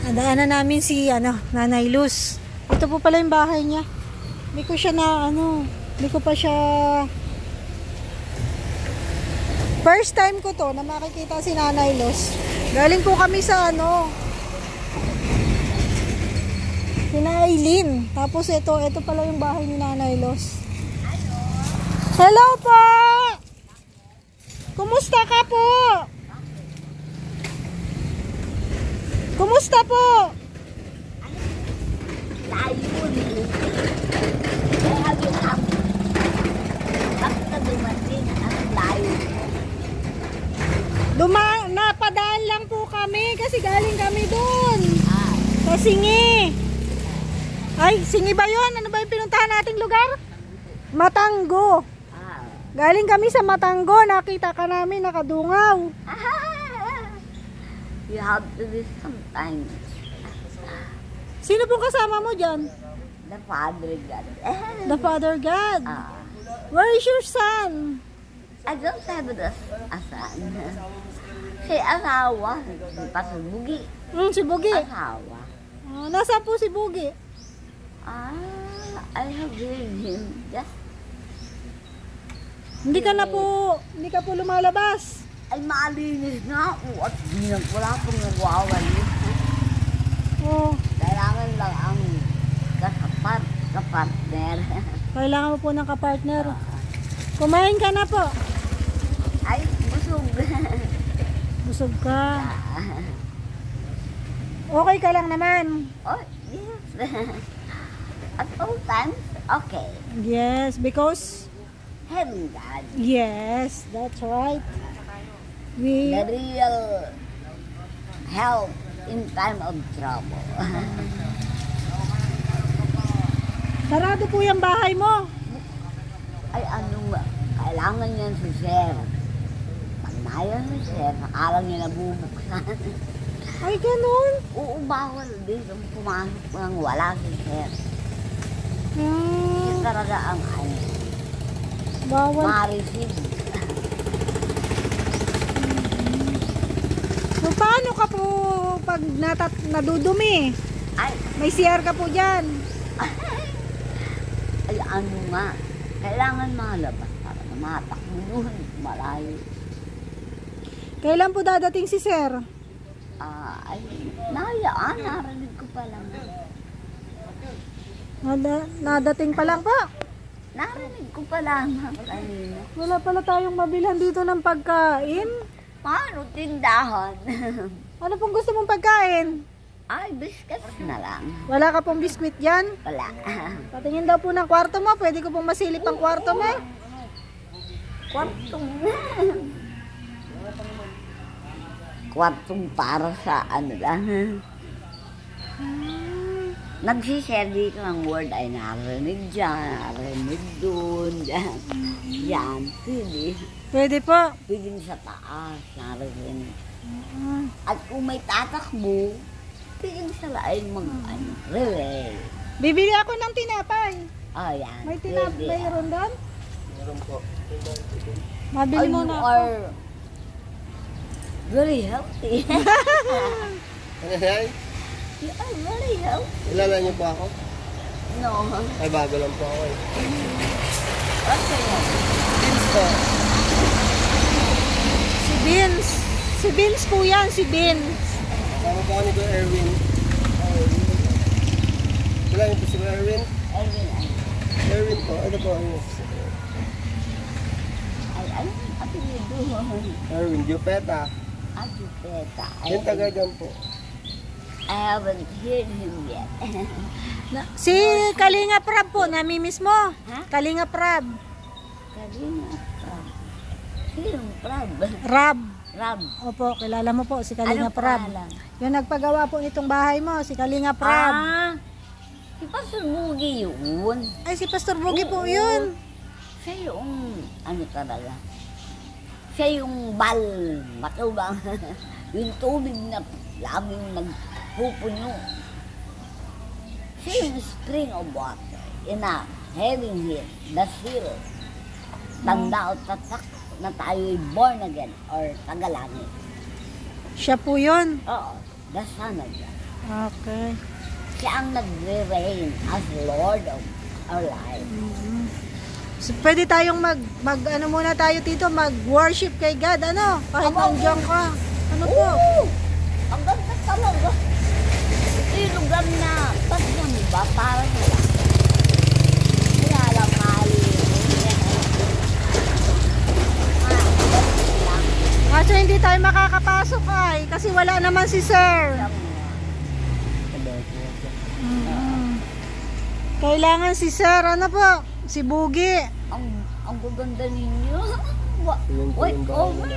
Nadaanan namin si Nanay Luz. Ito po pala yung bahay niya. Hindi ko siya hindi ko pa siya first time ko to na makikita si Nanay Luz. Galing po kami sa Sina Aileen. Tapos ito pala yung bahay ni Nanay Luz. Hello po! Kumusta ka po? Kumusta po? Napadaan lang po kami kasi galing kami doon. Sa Singi. Ay, Singi ba yun? Ano ba yung pinuntahan nating lugar? Matanggo. Galing kami sa Matanggo. Nakita ka namin nakadungaw. You have to do sometimes. Sino pong kasama mo dyan? The Father God. The Father God. Where is your son? I don't have a son. Si asawa. Pa si Bugi. Si Bugi. Asawa. Nasaan po si Bugi? I have heard him. Just Hindi ka po lumalabas. ay malinis nga ako at wala pong nagwawalis. Kailangan lang ang kapartner. Kailangan mo po ng kapartner. Kumain ka na po. Ay, busog. Busog ka. Okay ka lang naman. Oh, yes. At all times, okay. Yes, because Heaven God. yes, that's right. The real help in time of trouble. Sarado po yung bahay mo. Ay, kailangan yan si Sir. Pag nayan si Sir, akalang niya nabubuksan. Ay, ganun. Oo, bawal dito pumasok nang wala si Sir. Yan talaga ang Bawal. ma-receive. So, paano ka po pag nadudumi? Ay, May CR ka po dyan. ay nga. Kailangan malabas para na matakbo doon. Malayo. Kailan po dadating si Sir? Ay, narinig ko pa lang. Nadating pa lang po. Narinig ko pa lang kanina. Wala pala tayong mabilhan dito ng pagkain. Paano tindahan? Ano pong gusto mong pagkain? Ay, biscuits na lang. Wala ka pong biskwit dyan? Wala. Patingin daw po ng kwarto mo. Pwede ko pong masilip ang kwarto mo. Kwartong para sa lang. Nagsishare dito ng word ay narinig dyan, narinig doon, dyan. Yan, pwede. Pwede po. Pwede sa taas, narinig. At kung may tatakbo, pwede sa lain relay. Bibili ako ng tinapay. Yan. May tinapay mayroon doon? Meron po. Mabili mo You na ako. are very healthy. Ano yan? You are very healthy. Kilala niyo po ako? No. Ay, bago lang po ako eh. Okay. Vince po. Si Vince. Si Vince po yan, si Vince. Tama po ako ni Kuya Erwin. Kilala niyo po si Kuya Erwin? Erwin po. Ano po ang Ano apelido? Erwin Jupeta. Jupeta. Yung taga dyan po. I haven't heard him yet. Si Kalinga Prab po, namimiss mo. Kalinga Prab. Kalinga Prab. Sinong Prab? Rab. Rab. Opo, kilala mo po si Kalinga Anong Prab. pangalan? Yung nagpagawa po nitong bahay mo, si Kalinga Prab. Si Pastor Bugi yun. Ay, si Pastor Bugi po yun. Siya yung, talaga. Siya yung matubang. Yung tubig na laging nagpupunyo. Siya yung spring of water. In a heaven here, the zero. Tanda o tatak na tayo'y born again or tagalangit. Siya po yun. Oo, the Son of God. Okay. Siya ang nagre-reign as Lord of our life. So, pwede tayong ano muna tayo dito, mag-worship kay God, ano? Kahit nandiyan ka. Ano po? Oo! Ang ganda talaga. Ito yung lugar na, pag yan ba, parang wala. Wala lang Kaso hindi tayo makakapasok ay, kasi wala naman si Sir. Kailangan si Sir, ano po? Si Bugi. Ang gaganda ninyo. White cover.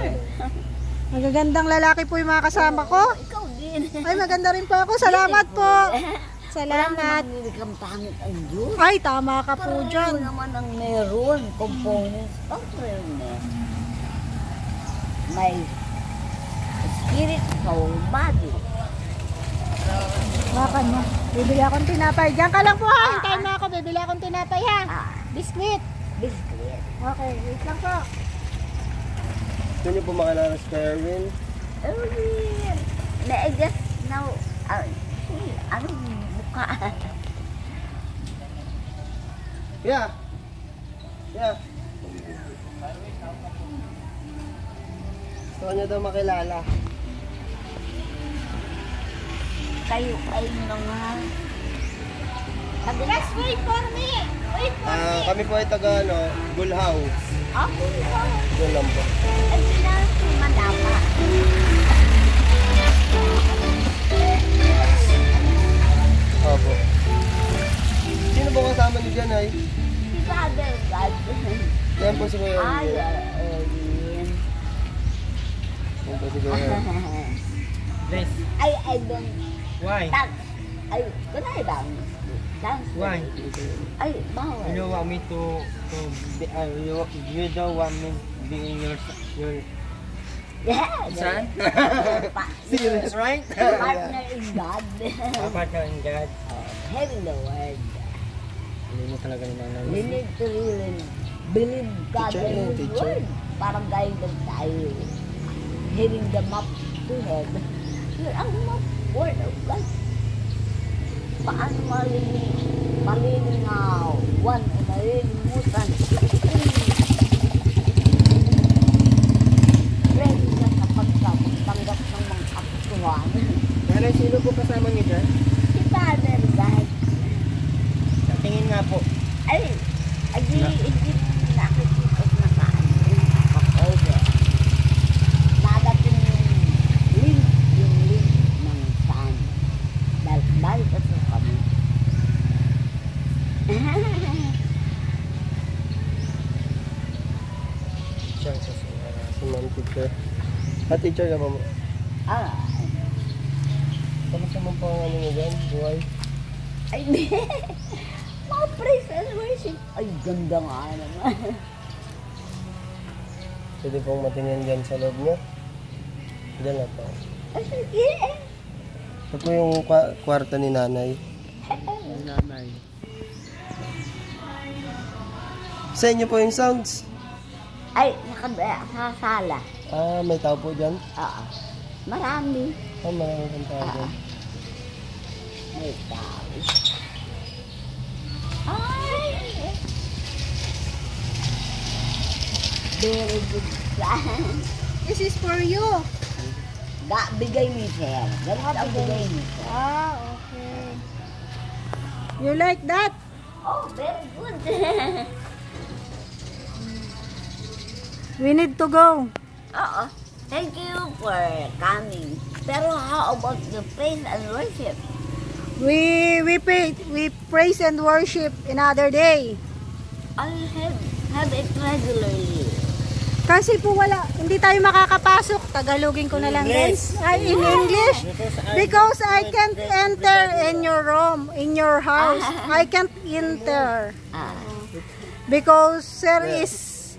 Magagandang lalaki po yung mga kasama ko. Ikaw din. Ay, maganda rin po ako. Salamat po. Salamat. Wala naman kang pangit ang Diyos. Ay, tama ka po Pareho dyan. naman ang meron. Components of realness. May spirit, soul, body. Baka mo. Bibili akong tinapay. Diyan ka lang po ha. Hintayin mo ako. Bibili akong tinapay ha. Ah, Biscuit. biscuit. Okay, wait lang po. Gusto niyo po makilala si Erwin? Erwin. May I just now, anong mukha? Yeah. Yeah. Gusto niyo daw makilala. Kayo ay mga... Just wait for me. Wait for me. Kami po ay taga Gulhaw. Ako ito. Yun lang po. Ay, sila si Madama. Opo. Sino po kasama niyo dyan ay? Si Father God. Yan po si Kuya Ay, Erwin. Erwin. Yan po si Kuya Erwin. Yes. I don't Why? dance. Ay, kunay dance. Dance. Why? Ay, bawal. You don't want me to be, you don't want me be in your Yeah. son? Serious, right? Partner in God. Partner in God. Having the word. Hindi mo talaga ni nanay. We need to really believe God Teacher, and His teacher. word. Parang guided tayo. Having the map to heaven. Yun ang map, word of God. Paano malilingaw? One, malilimutan. Ready ka sa pagtanggap ng mga kapituhan. Nanay, sino po kasama niyo dyan? Si Father God. Tingin nga po. Ay, hindi nakikita na kaano. Nakakover. Nadating yung link ng sun. Dahil kasi kami. Siya sa Si Ma'am Teacher. Teacher ka ba mo? Ah, Kamusta mo po ang ano niyo dyan? Buhay? ay, hindi. Mga praise and worship. Ay, ganda nga naman. Pwede pong matingin dyan sa loob niyo? Dyan lang po. Ay, sige. Ito po yung kwarto ni nanay. nanay. Sa inyo po yung sounds. Ay, sa sala. May tao po dyan. Oo. Marami. Marami kang tao dyan. May tao. Ay! Very good plan. This is for you. Bigay ni Sir. Ganun ang bigay ni Sir. Okay. You like that? Oh, very good. We need to go. Oo. Thank you for coming. Pero how about the praise and worship? We praise and worship another day. I have it regularly. Kasi po hindi tayo makakapasok. Tagalogin ko na lang guys. Ay, in English. Because I can't enter in your room, in your house. I can't enter. Ah. Because Sir is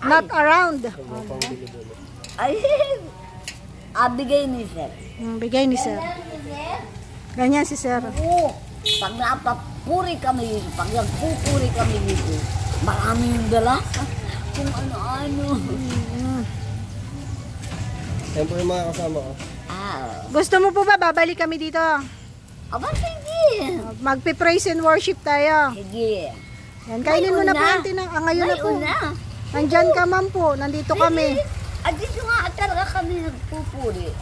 not around. Ay, bigay ni Sir. Bigay ni Sir. Ganyan si Sir. Oo. Pag napapuri kami, pag nagpupuri kami dito, maraming dala. Kung ano-ano. Yan po yung mga kasama ko. Gusto mo po ba babalik kami dito? Aba, sige. Magpe-praise and worship tayo. Sige. Yan, kainin mo na po yung ngayon na po. Nandyan ka ma'am po, nandito kami. At dito nga talaga kami nagpupuri.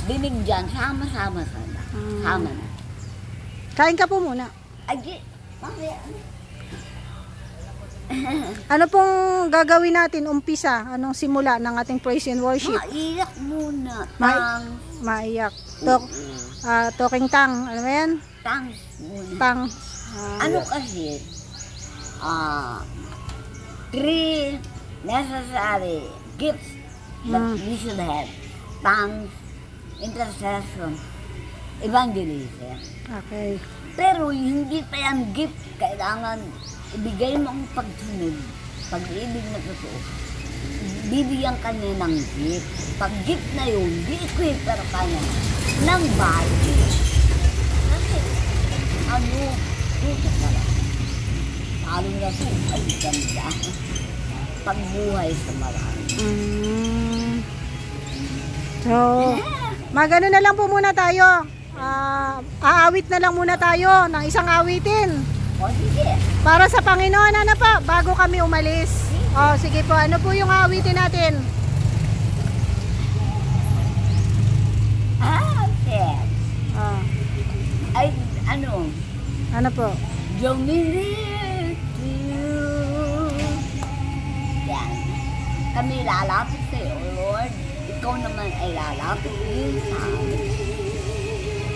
Dinig dyan, sama-sama ka na. Sama na. Kain ka po muna. Ay, mamaya. Ano pong gagawin natin umpisa? Anong simula ng ating praise and worship? Maiyak muna. Maiyak. Talking tang. Ano ba yan? Thanks muna. Tang. Ano kasi? 3 necessary gifts that we should have. Thanks, intercession, evangelism. Okay. Pero hindi pa yan gift. Kailangan ibigay mo ang pagsunod. Pag-ibig na totoo. Bibigyan ka niya ng gift. Pag gift na yun, di-equiper ka niya ng body. Kasi, dito ka lang. Lalo na po, ay ganda. Pagbuhay sa marami. So, magano na lang po muna tayo. Aawit na lang muna tayo ng isang awitin. O, sige. Para sa Panginoon, ano pa? Bago kami umalis. O, sige po. Ano po yung awitin natin? Okay. Ay, ano? Ano po? Jomini to you. Yan. Kami lalapit sa iyo, Lord. Ikaw naman ay lalapit din sa amin.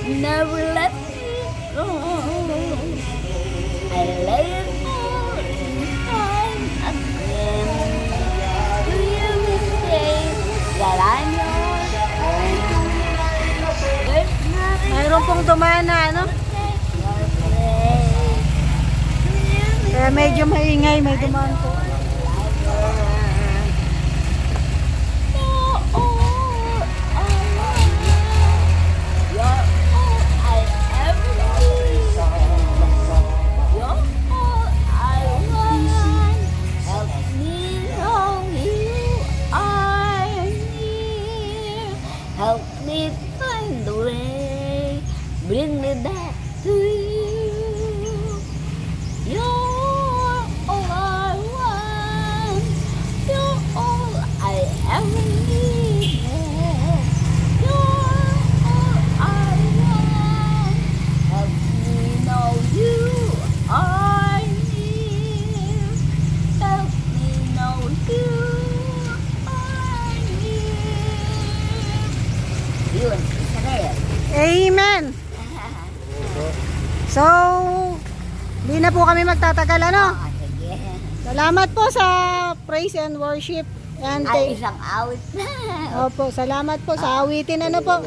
Never let me go. I lay it all in time again. Do you mistake that I'm yours? There's nothing Mayroon pong dumaan na ano? Kaya medyo maingay, may dumaan po. Help me find the way, bring me back to you. You're all I want, you're all I ever needed. You're all I want, help me know you are near. Help me know you are near. Yun, isa na yan. Amen! So, hindi na po kami magtatagal, ano? Sige. Salamat po sa praise and worship. And Ay, isang awit na. opo, salamat po sa awitin, ano po.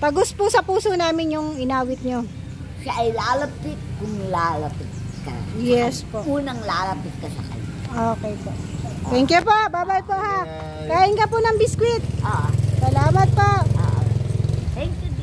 Tagus po sa puso namin yung inawit nyo. Siya ay lalapit kung lalapit ka. Yes po. Unang lalapit ka sa kanya. Okay po. Thank you po. Bye-bye po ha. Kain ka po ng biskwit. Ah, Salamat po. Thank you.